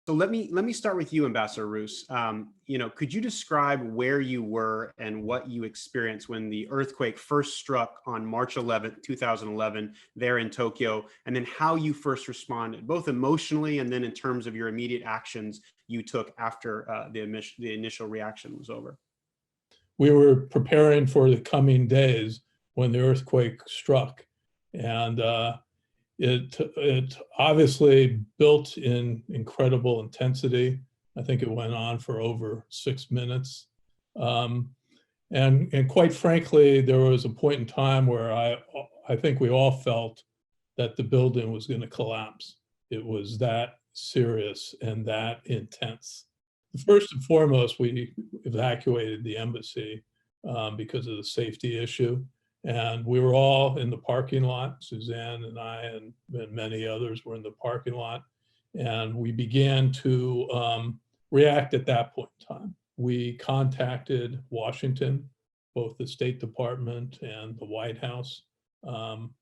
So let me start with you, Ambassador Roos. Could you describe where you were and what you experienced when the earthquake first struck on March 11th, 2011, there in Tokyo, and then how you first responded, both emotionally and then in terms of your immediate actions you took after the initial reaction was over? We were preparing for the coming days when the earthquake struck, and it obviously built in incredible intensity. I think it went on for over 6 minutes. And quite frankly, there was a point in time where I think we all felt that the building was going to collapse. It was that serious and that intense. First and foremost, we evacuated the embassy because of the safety issue. And we were all in the parking lot. Suzanne and I and many others were in the parking lot. And we began to react at that point in time. We contacted Washington, both the State Department and the White House.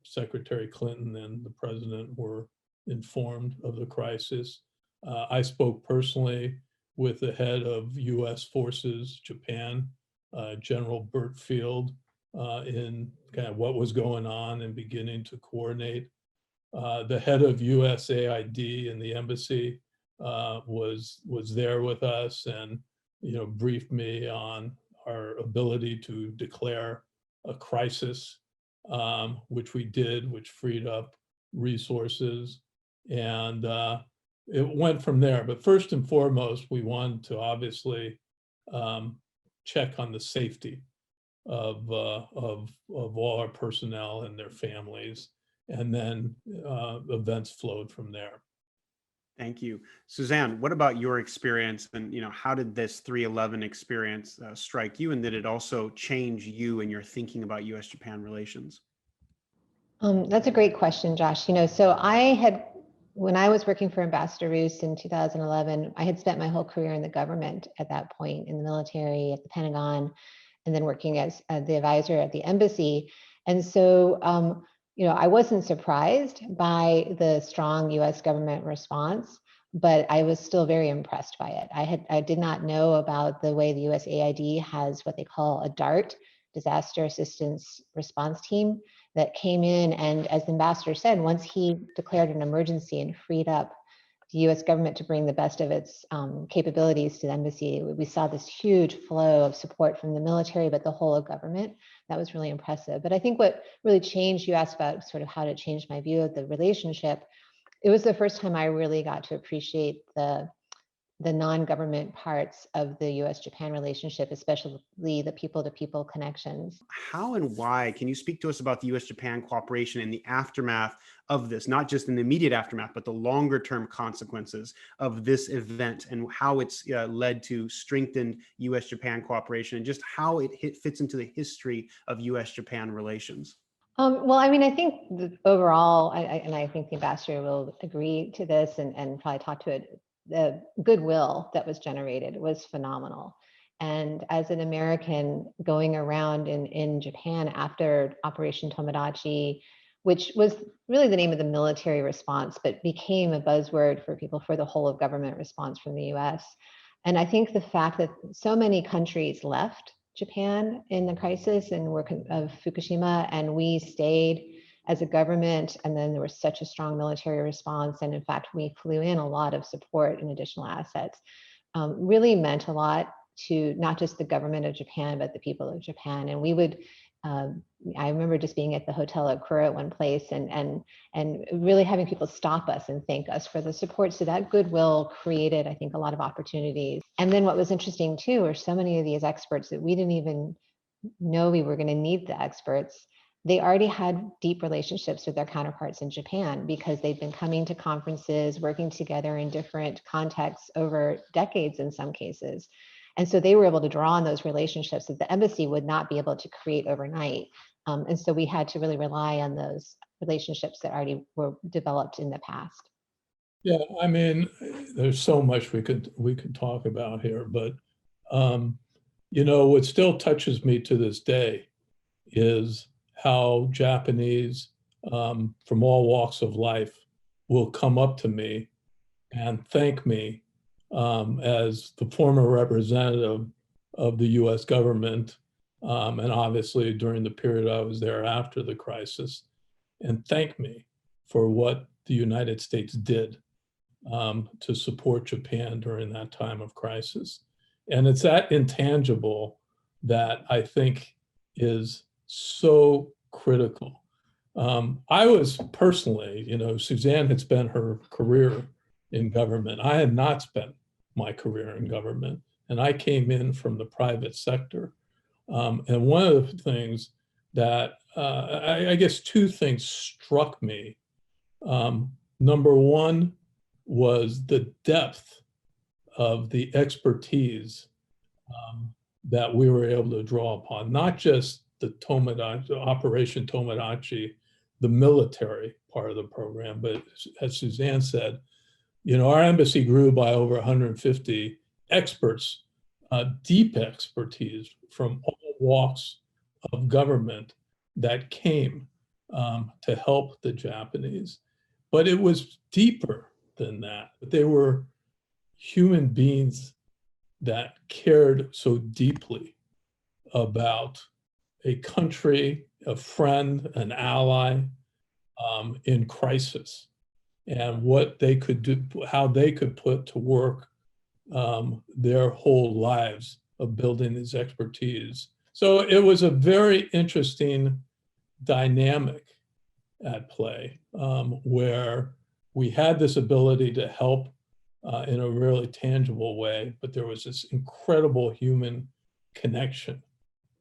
Secretary Clinton and the president were informed of the crisis. I spoke personally with the head of U.S. forces, Japan, General Burt Field, in kind of what was going on and beginning to coordinate. The head of USAID in the embassy was there with us and briefed me on our ability to declare a crisis, which we did, which freed up resources, and it went from there. But first and foremost, we wanted to obviously check on the safety of all our personnel and their families, and then events flowed from there. Thank you. Suzanne, what about your experience, and how did this 3/11 experience strike you, and did it also change you and your thinking about U.S.-Japan relations? That's a great question, Josh. When I was working for Ambassador Roos in 2011, I had spent my whole career in the government at that point, in the military, at the Pentagon, and then working as the advisor at the embassy. And so, I wasn't surprised by the strong U.S. government response, but I was still very impressed by it. I did not know about the way the USAID has what they call a DART, Disaster Assistance Response Team, that came in, and as the ambassador said, once he declared an emergency and freed up the U.S. government to bring the best of its capabilities to the embassy, we saw this huge flow of support from the military, but the whole of government. That was really impressive. But I think what really changed, you asked about sort of how to change my view of the relationship. It was the first time I really got to appreciate the non-government parts of the U.S.-Japan relationship, especially the people-to-people connections. How and why, can you speak to us about the U.S.-Japan cooperation in the aftermath of this, not just in the immediate aftermath, but the longer term consequences of this event, and how it's led to strengthened U.S.-Japan cooperation, and just how it fits into the history of U.S.-Japan relations? Well, I mean, I think overall, and I think the ambassador will agree to this and probably talk to it, the goodwill that was generated was phenomenal. And as an American going around in Japan after Operation Tomodachi, which was really the name of the military response, but became a buzzword for people for the whole of government response from the US. And I think the fact that so many countries left Japan in the crisis and of Fukushima, and we stayed as a government, and then there was such a strong military response, and in fact we flew in a lot of support and additional assets, really meant a lot to not just the government of Japan, but the people of Japan. And we would, I remember just being at the hotel at Kura at one place and really having people stop us and thank us for the support. So that goodwill created, I think, a lot of opportunities. And then what was interesting too, were so many of these experts that we didn't even know we were going to need the experts. They already had deep relationships with their counterparts in Japan because they've been coming to conferences, working together in different contexts over decades in some cases. And so they were able to draw on those relationships that the embassy would not be able to create overnight. And so we had to really rely on those relationships that already were developed in the past. Yeah, I mean, there's so much we could talk about here, but what still touches me to this day is how Japanese from all walks of life will come up to me and thank me as the former representative of the U.S. government, and obviously during the period I was there after the crisis, and thank me for what the United States did to support Japan during that time of crisis. And it's that intangible that I think is so critical. I was personally, Suzanne had spent her career in government. I had not spent my career in government, and I came in from the private sector. And one of the things that, I guess two things struck me. Number one was the depth of the expertise that we were able to draw upon, not just the Tomodachi, Operation Tomodachi, the military part of the program, but as Suzanne said, our embassy grew by over 150 experts, deep expertise from all walks of government that came to help the Japanese. But it was deeper than that. They were human beings that cared so deeply about a country, a friend, an ally in crisis, and what they could do, how they could put to work their whole lives of building this expertise. So it was a very interesting dynamic at play where we had this ability to help in a really tangible way, but there was this incredible human connection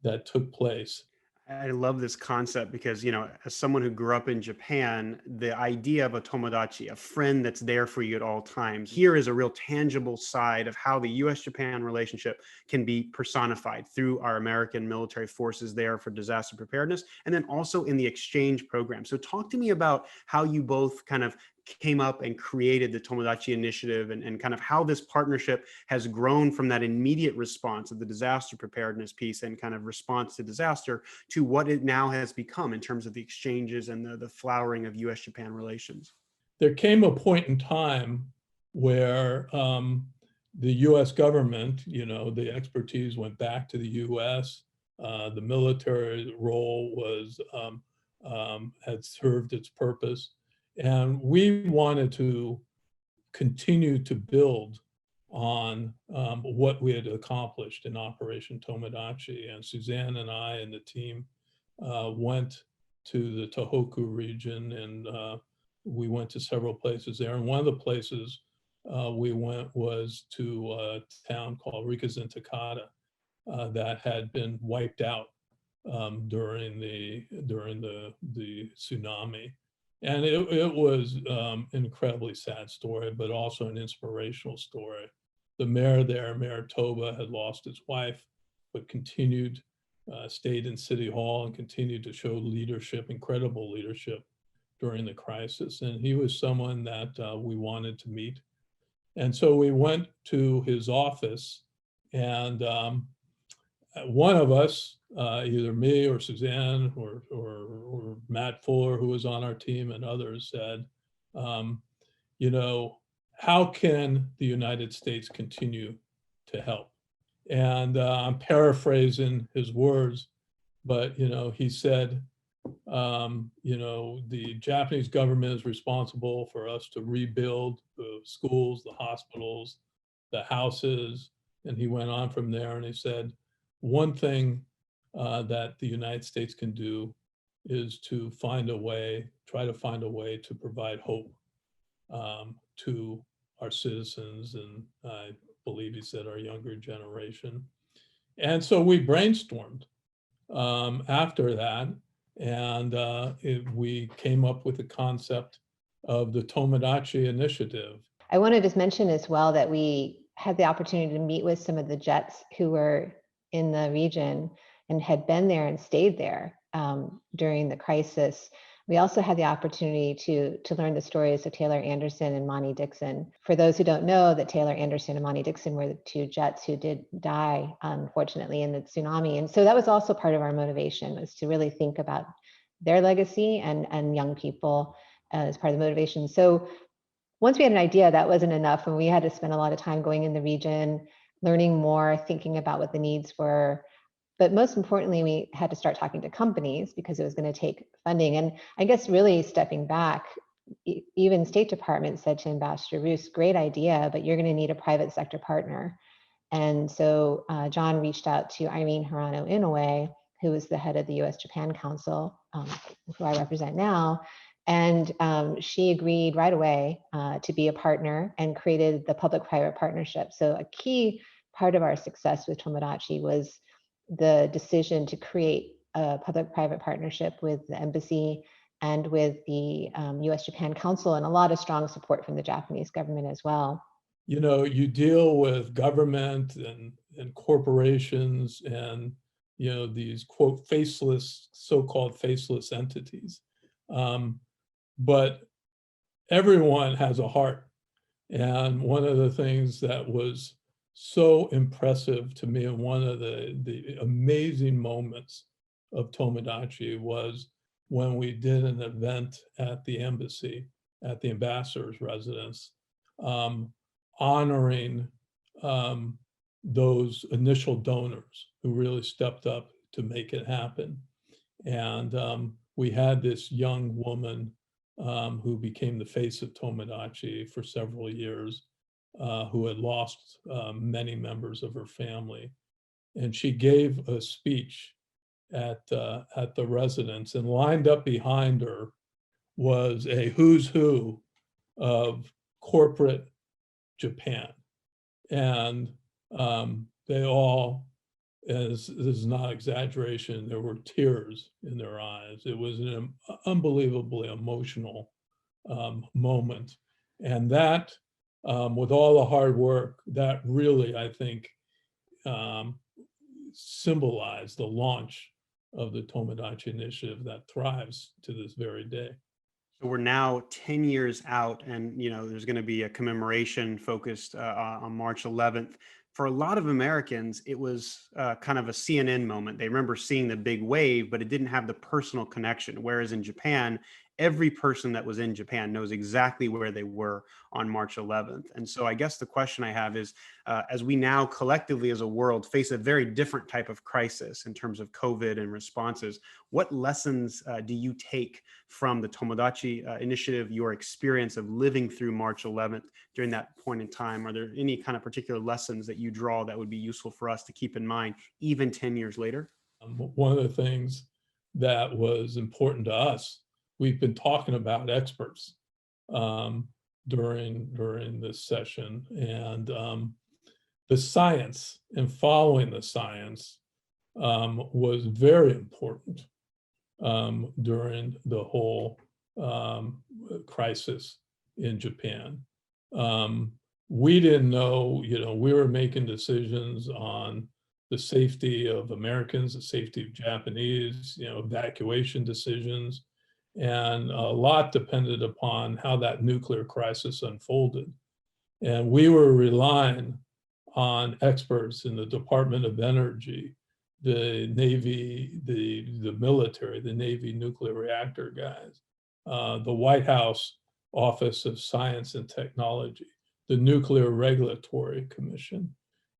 that took place. I love this concept because, as someone who grew up in Japan, the idea of a Tomodachi, a friend that's there for you at all times, here is a real tangible side of how the U.S. Japan relationship can be personified through our American military forces there for disaster preparedness, and then also in the exchange program. So talk to me about how you both kind of came up and created the Tomodachi Initiative, and kind of how this partnership has grown from that immediate response of the disaster preparedness piece and kind of response to disaster to what it now has become in terms of the exchanges and the flowering of U.S.-Japan relations. There came a point in time where the U.S. government, the expertise went back to the U.S. The military role was had served its purpose. And we wanted to continue to build on what we had accomplished in Operation Tomodachi. And Suzanne and I and the team went to the Tohoku region, and we went to several places there. And one of the places we went was to a town called Rikuzen Takata that had been wiped out during the tsunami. And it was an incredibly sad story, but also an inspirational story. The mayor there, Mayor Toba, had lost his wife, but continued, stayed in City Hall and continued to show leadership, incredible leadership during the crisis. And he was someone that we wanted to meet. And so we went to his office, and one of us, either me or Suzanne or Matt Fuller, who was on our team, and others said, how can the United States continue to help? And I'm paraphrasing his words, but he said, the Japanese government is responsible for us to rebuild the schools, the hospitals, the houses. And he went on from there and he said, one thing that the United States can do is to try to find a way to provide hope to our citizens, and I believe he said our younger generation. And so we brainstormed after that, and we came up with the concept of the Tomodachi Initiative. I want to just mention as well that we had the opportunity to meet with some of the Jets who were in the region and had been there and stayed there during the crisis. We also had the opportunity to learn the stories of Taylor Anderson and Monty Dixon. For those who don't know, that Taylor Anderson and Monty Dixon were the two Jets who did die, unfortunately, in the tsunami. And so that was also part of our motivation, was to really think about their legacy and young people as part of the motivation. So once we had an idea, that wasn't enough. And we had to spend a lot of time going in the region, learning more, thinking about what the needs were. But most importantly, we had to start talking to companies because it was going to take funding. And I guess really stepping back, even State Department said to Ambassador Roos, great idea, but you're going to need a private sector partner. And so John reached out to Irene Hirano Inoue, who was the head of the U.S. Japan Council, who I represent now. And she agreed right away to be a partner and created the public-private partnership. So a key part of our success with Tomodachi was the decision to create a public-private partnership with the embassy and with the U.S. Japan Council, and a lot of strong support from the Japanese government as well. You know, you deal with government and corporations and, you know, these quote faceless, so-called faceless entities. But everyone has a heart. And one of the things that was so impressive to me, and one of the amazing moments of Tomodachi, was when we did an event at the embassy, at the ambassador's residence, honoring those initial donors who really stepped up to make it happen. And we had this young woman who became the face of Tomodachi for several years, who had lost many members of her family. And she gave a speech at the residence, and lined up behind her was a who's who of corporate Japan. And they all, as this is not exaggeration, there were tears in their eyes. It was an unbelievably emotional moment. And that, with all the hard work, that really, I think, symbolized the launch of the Tomodachi Initiative that thrives to this very day. So we're now 10 years out, and there's going to be a commemoration focused on March 11th. For a lot of Americans, it was kind of a CNN moment. They remember seeing the big wave, but it didn't have the personal connection. Whereas in Japan, every person that was in Japan knows exactly where they were on March 11th. And so I guess the question I have is, as we now collectively as a world face a very different type of crisis in terms of COVID and responses, what lessons do you take from the Tomodachi Initiative, your experience of living through March 11th during that point in time? Are there any kind of particular lessons that you draw that would be useful for us to keep in mind even 10 years later? One of the things that was important to us, we've been talking about experts during this session, and the science and following the science was very important during the whole crisis in Japan. We didn't know, we were making decisions on the safety of Americans, the safety of Japanese, evacuation decisions. And a lot depended upon how that nuclear crisis unfolded. And we were relying on experts in the Department of Energy, the Navy, the military, the Navy nuclear reactor guys, the White House Office of Science and Technology, the Nuclear Regulatory Commission.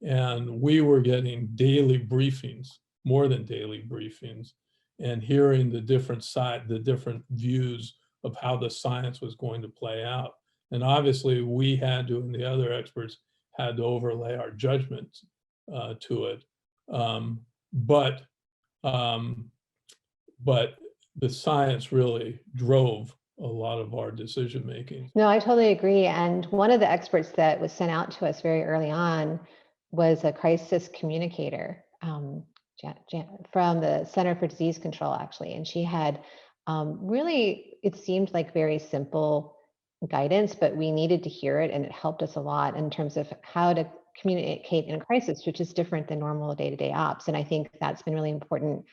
And we were getting daily briefings, more than daily briefings, and hearing the different views of how the science was going to play out. And obviously we had to, and the other experts had to overlay our judgment to it. But the science really drove a lot of our decision making. No, I totally agree. And one of the experts that was sent out to us very early on was a crisis communicator from the Center for Disease Control, actually. And she had really, it seemed like very simple guidance, but we needed to hear it, and it helped us a lot in terms of how to communicate in a crisis, which is different than normal day-to-day ops. And I think that's been really important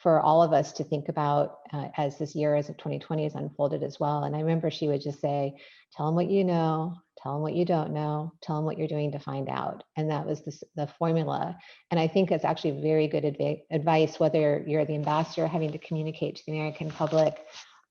for all of us to think about as this year, as of 2020, has unfolded as well. And I remember she would just say, tell them what you know, tell them what you don't know, tell them what you're doing to find out. And that was the formula. And I think it's actually very good advice, whether you're the ambassador having to communicate to the American public,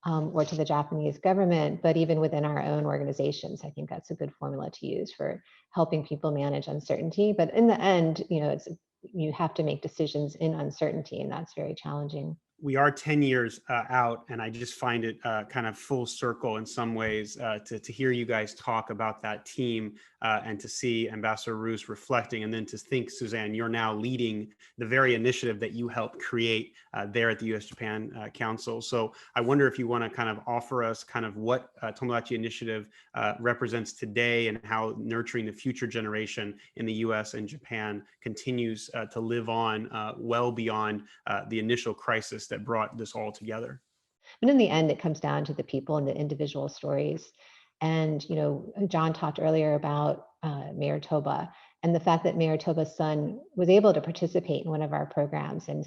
or to the Japanese government, but even within our own organizations. I think that's a good formula to use for helping people manage uncertainty. But in the end, you have to make decisions in uncertainty, and that's very challenging. We are 10 years out, and I just find it kind of full circle in some ways to hear you guys talk about that team and to see Ambassador Roos reflecting, and then to think, Suzanne, you're now leading the very initiative that you helped create there at the U.S. Japan Council. So I wonder if you want to kind of offer us kind of what Tomodachi Initiative represents today and how nurturing the future generation in the U.S. and Japan continues to live on well beyond the initial crisis that brought this all together. And in the end, it comes down to the people and the individual stories. And, John talked earlier about Mayor Toba and the fact that Mayor Toba's son was able to participate in one of our programs and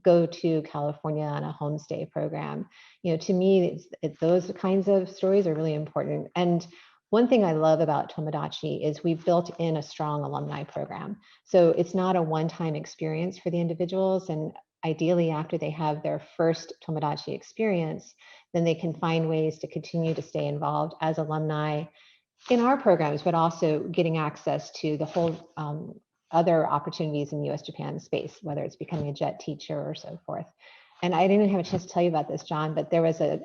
go to California on a homestay program. To me, it's those kinds of stories are really important. And one thing I love about Tomodachi is we've built in a strong alumni program. So it's not a one-time experience for the individuals. And ideally, after they have their first Tomodachi experience, then they can find ways to continue to stay involved as alumni in our programs, but also getting access to the whole other opportunities in the U.S. Japan space, whether it's becoming a JET teacher or so forth. And I didn't have a chance to tell you about this, John, but there was a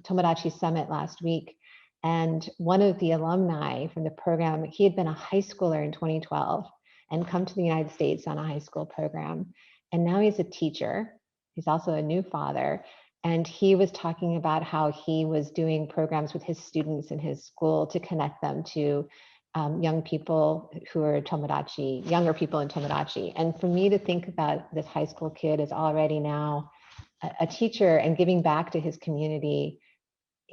Tomodachi Summit last week. And one of the alumni from the program, he had been a high schooler in 2012 and come to the United States on a high school program. And now he's a teacher. He's also a new father. And he was talking about how he was doing programs with his students in his school to connect them to young people who are Tomodachi, younger people in Tomodachi. And for me to think about this high school kid is already now a teacher and giving back to his community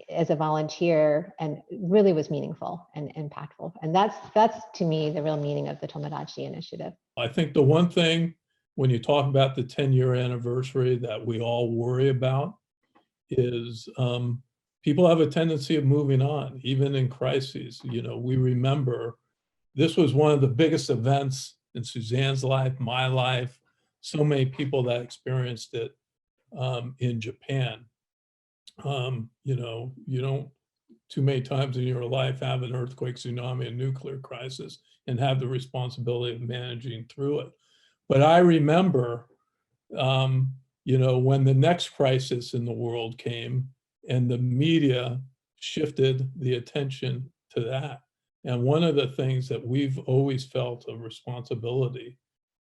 as a volunteer, and really was meaningful and impactful. And that's to me the real meaning of the Tomodachi Initiative. I think the one thing when you talk about the 10-year anniversary that we all worry about is people have a tendency of moving on, even in crises. We remember this was one of the biggest events in Suzanne's life, my life, so many people that experienced it in Japan. You don't too many times in your life have an earthquake, tsunami, a nuclear crisis and have the responsibility of managing through it. But I remember, when the next crisis in the world came and the media shifted the attention to that. And one of the things that we've always felt a responsibility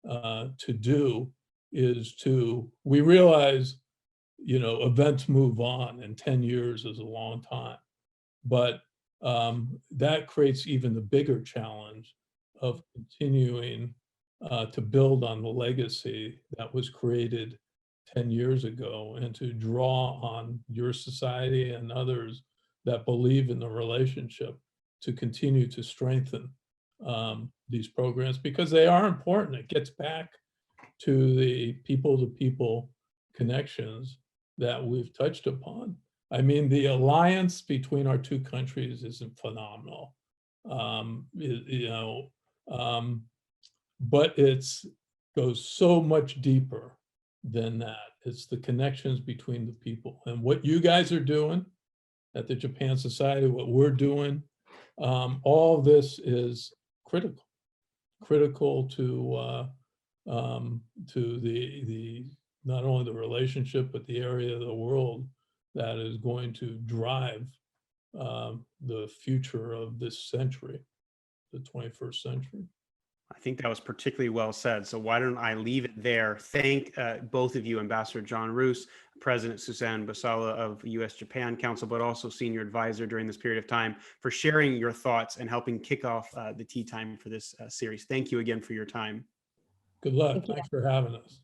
to do is we realize, events move on and 10 years is a long time. But that creates even the bigger challenge of continuing to build on the legacy that was created 10 years ago and to draw on your society and others that believe in the relationship to continue to strengthen these programs, because they are important. It gets back to the people-to-people connections that we've touched upon. I mean, the alliance between our two countries isn't phenomenal, but it's goes so much deeper than that. It's the connections between the people, and what you guys are doing at the Japan Society, what we're doing, all this is critical to the not only the relationship, but the area of the world that is going to drive the future of this century, the 21st century. I think that was particularly well said. So why don't I leave it there? Thank both of you, Ambassador John Roos, President Suzanne Basalla of U.S. Japan Council, but also Senior Advisor during this period of time, for sharing your thoughts and helping kick off the tea time for this series. Thank you again for your time. Good luck. Thanks for having us.